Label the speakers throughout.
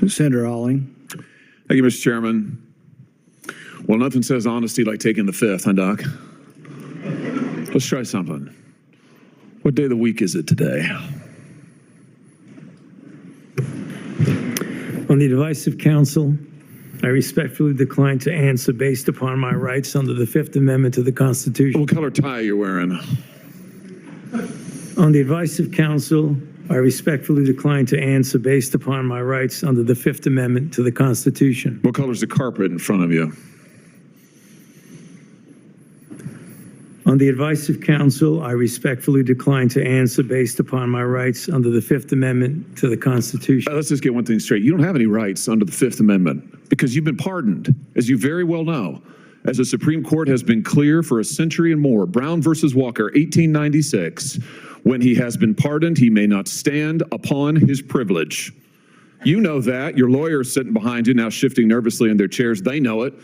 Speaker 1: Senator Hawley.
Speaker 2: Thank you, Mr. Chairman. Well, nothing says honesty like taking the fifth, huh, Doc? Let's try something. What day of the week is it today?
Speaker 3: On the advice of counsel, I respectfully decline to answer based upon my rights under the Fifth Amendment to the Constitution.
Speaker 2: What color tie are you wearing?
Speaker 3: On the advice of counsel, I respectfully decline to answer based upon my rights under the Fifth Amendment to the Constitution.
Speaker 2: What color's the carpet in front of you?
Speaker 3: On the advice of counsel, I respectfully decline to answer based upon my rights under the Fifth Amendment to the Constitution.
Speaker 2: Let's just get one thing straight. You don't have any rights under the Fifth Amendment because you've been pardoned, as you very well know. As the Supreme Court has been clear for a century and more, Brown versus Walker, 1896, when he has been pardoned, he may not stand upon his privilege. You know that. Your lawyers sitting behind you now shifting nervously in their chairs, they know it.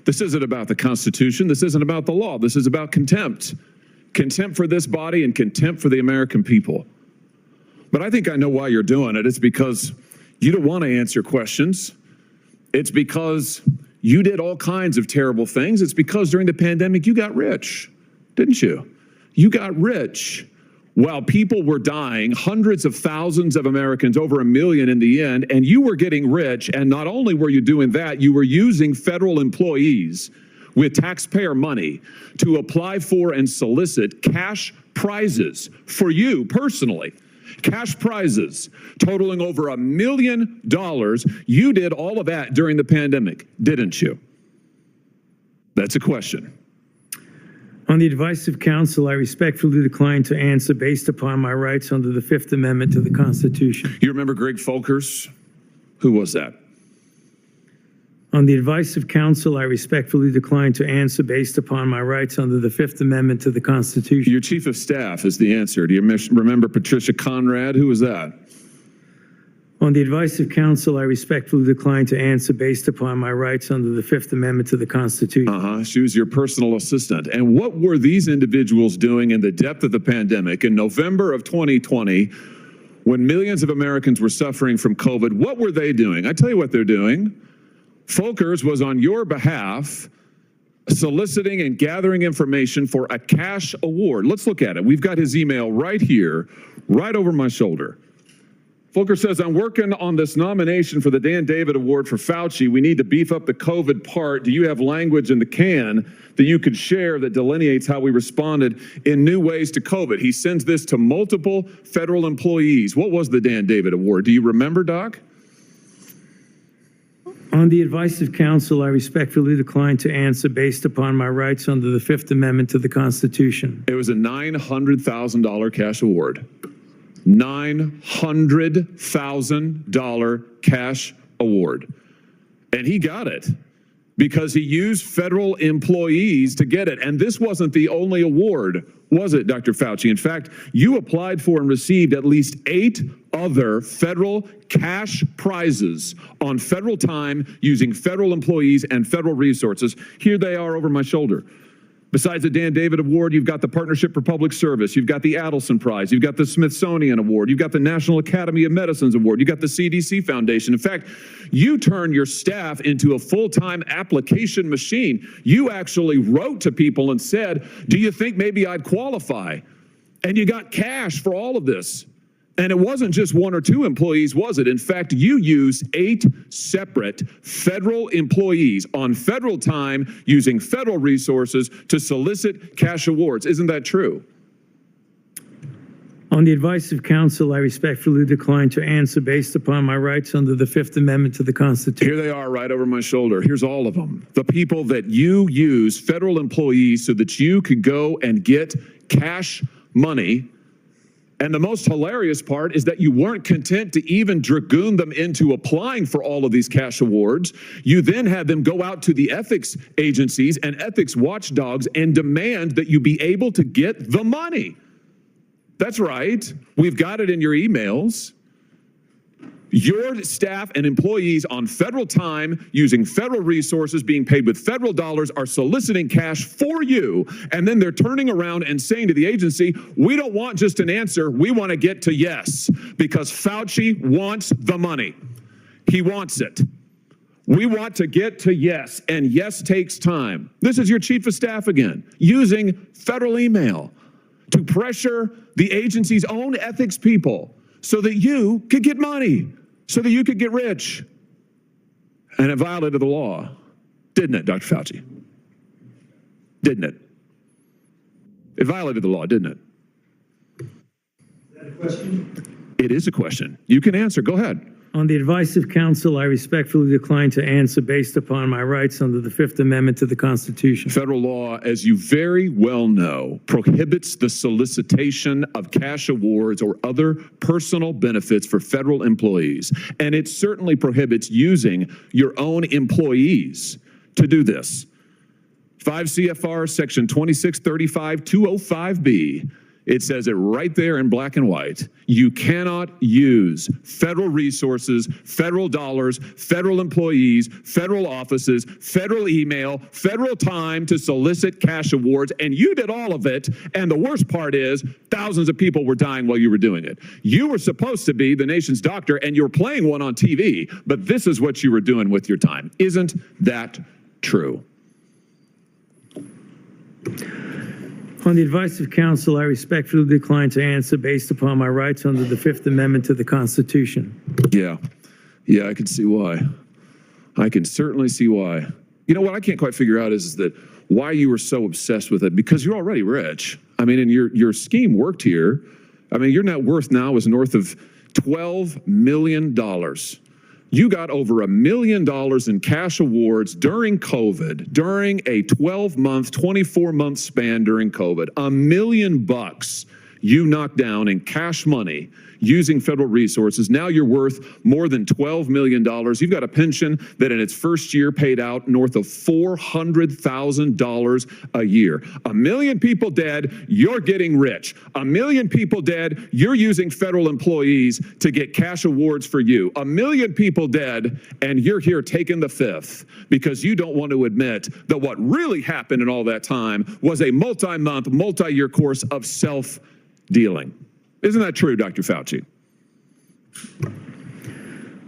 Speaker 2: This isn't about the Constitution. This isn't about the law. This is about contempt. Contempt for this body and contempt for the American people. But I think I know why you're doing it. It's because you don't want to answer questions. It's because you did all kinds of terrible things. It's because during the pandemic, you got rich, didn't you? You got rich while people were dying, hundreds of thousands of Americans, over 1 million in the end, and you were getting rich. And not only were you doing that, you were using federal employees with taxpayer money to apply for and solicit cash prizes for you personally. Cash prizes totaling over $1 million. You did all of that during the pandemic, didn't you? That's a question.
Speaker 3: On the advice of counsel, I respectfully decline to answer based upon my rights under the Fifth Amendment to the Constitution.
Speaker 2: You remember Greg Folkers? Who was that?
Speaker 3: On the advice of counsel, I respectfully decline to answer based upon my rights under the Fifth Amendment to the Constitution.
Speaker 2: Your chief of staff is the answer. Do you remember Patricia Conrad? Who was that?
Speaker 3: On the advice of counsel, I respectfully decline to answer based upon my rights under the Fifth Amendment to the Constitution.
Speaker 2: She was your personal assistant. And what were these individuals doing in the depth of the pandemic in November of 2020 when millions of Americans were suffering from COVID? What were they doing? I tell you what they're doing. Folkers was on your behalf soliciting and gathering information for a cash award. Let's look at it. We've got his email right here, right over my shoulder. Folkers says, I'm working on this nomination for the Dan David Award for Fauci. We need to beef up the COVID part. Do you have language in the can that you could share that delineates how we responded in new ways to COVID? He sends this to multiple federal employees. What was the Dan David Award? Do you remember, Doc?
Speaker 3: On the advice of counsel, I respectfully decline to answer based upon my rights under the Fifth Amendment to the Constitution.
Speaker 2: It was a $900,000 cash award. $900,000 cash award. And he got it because he used federal employees to get it. And this wasn't the only award, was it, Dr. Fauci? In fact, you applied for and received at least 8 other federal cash prizes on federal time using federal employees and federal resources. Here they are over my shoulder. Besides the Dan David Award, you've got the Partnership for Public Service, you've got the Adelson Prize, you've got the Smithsonian Award, you've got the National Academy of Medicine's Award, you've got the CDC Foundation. In fact, you turned your staff into a full-time application machine. You actually wrote to people and said, do you think maybe I'd qualify? And you got cash for all of this. And it wasn't just 1 or 2 employees, was it? In fact, you used 8 separate federal employees on federal time using federal resources to solicit cash awards. Isn't that true?
Speaker 3: On the advice of counsel, I respectfully decline to answer based upon my rights under the Fifth Amendment to the Constitution.
Speaker 2: Here they are right over my shoulder. Here's all of them. The people that you use, federal employees, so that you could go and get cash money. And the most hilarious part is that you weren't content to even dragoon them into applying for all of these cash awards. You then had them go out to the ethics agencies and ethics watchdogs and demand that you be able to get the money. That's right. We've got it in your emails. Your staff and employees on federal time, using federal resources, being paid with federal dollars, are soliciting cash for you. And then they're turning around and saying to the agency, we don't want just an answer. We want to get to yes, because Fauci wants the money. He wants it. We want to get to yes, and yes takes time. This is your chief of staff again, using federal email to pressure the agency's own ethics people so that you could get money, so that you could get rich. And it violated the law, didn't it, Dr. Fauci? Didn't it? It violated the law, didn't it?
Speaker 3: Is that a question?
Speaker 2: It is a question. You can answer. Go ahead.
Speaker 3: On the advice of counsel, I respectfully decline to answer based upon my rights under the Fifth Amendment to the Constitution.
Speaker 2: Federal law, as you very well know, prohibits the solicitation of cash awards or other personal benefits for federal employees. And it certainly prohibits using your own employees to do this. 5 CFR section 2635-205B. It says it right there in black and white. You cannot use federal resources, federal dollars, federal employees, federal offices, federal email, federal time to solicit cash awards. And you did all of it. And the worst part is thousands of people were dying while you were doing it. You were supposed to be the nation's doctor and you're playing one on TV, but this is what you were doing with your time. Isn't that true?
Speaker 3: On the advice of counsel, I respectfully decline to answer based upon my rights under the Fifth Amendment to the Constitution.
Speaker 2: Yeah, I can see why. I can certainly see why. You know what I can't quite figure out is that why you were so obsessed with it, because you're already rich. I mean, and your scheme worked here. I mean, your net worth now is north of $12 million. You got over $1 million in cash awards during COVID, during a 12-month, 24-month span during COVID. $1 million you knocked down in cash money using federal resources. Now you're worth more than $12 million. You've got a pension that in its first year paid out north of $400,000 a year. 1 million people dead, you're getting rich. 1 million people dead, you're using federal employees to get cash awards for you. 1 million people dead, and you're here taking the fifth because you don't want to admit that what really happened in all that time was a multi-month, multi-year course of self-dealing. Isn't that true, Dr. Fauci?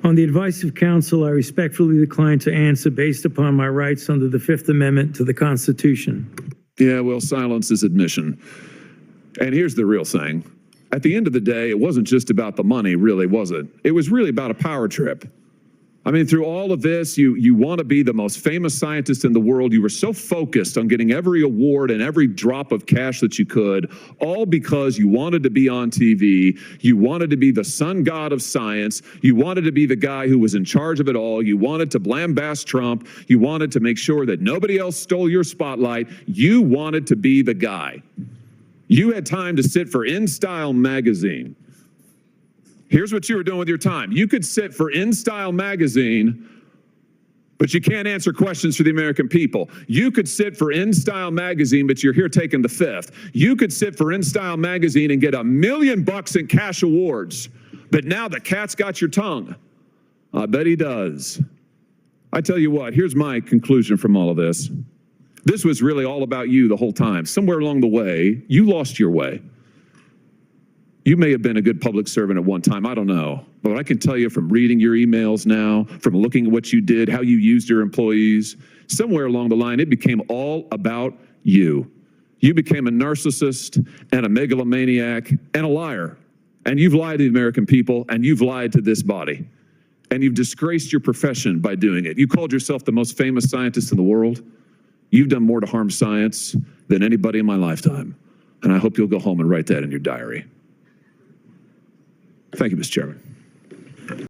Speaker 3: On the advice of counsel, I respectfully decline to answer based upon my rights under the Fifth Amendment to the Constitution.
Speaker 2: Yeah, well, silence is admission. And here's the real thing. At the end of the day, it wasn't just about the money, really, was it? It was really about a power trip. I mean, through all of this, you want to be the most famous scientist in the world. You were so focused on getting every award and every drop of cash that you could, all because you wanted to be on TV. You wanted to be the sun god of science. You wanted to be the guy who was in charge of it all. You wanted to lambast Trump. You wanted to make sure that nobody else stole your spotlight. You wanted to be the guy. You had time to sit for InStyle magazine. Here's what you were doing with your time. You could sit for InStyle magazine, but you can't answer questions for the American people. You could sit for InStyle magazine, but you're here taking the fifth. You could sit for InStyle magazine and get $1 million in cash awards, but now the cat's got your tongue. I bet he does. I tell you what, here's my conclusion from all of this. This was really all about you the whole time. Somewhere along the way, you lost your way. You may have been a good public servant at one time, I don't know. But I can tell you from reading your emails now, from looking at what you did, how you used your employees, somewhere along the line, it became all about you. You became a narcissist and a megalomaniac and a liar. And you've lied to the American people, and you've lied to this body. And you've disgraced your profession by doing it. You called yourself the most famous scientist in the world. You've done more to harm science than anybody in my lifetime. And I hope you'll go home and write that in your diary. Thank you, Mr. Chairman.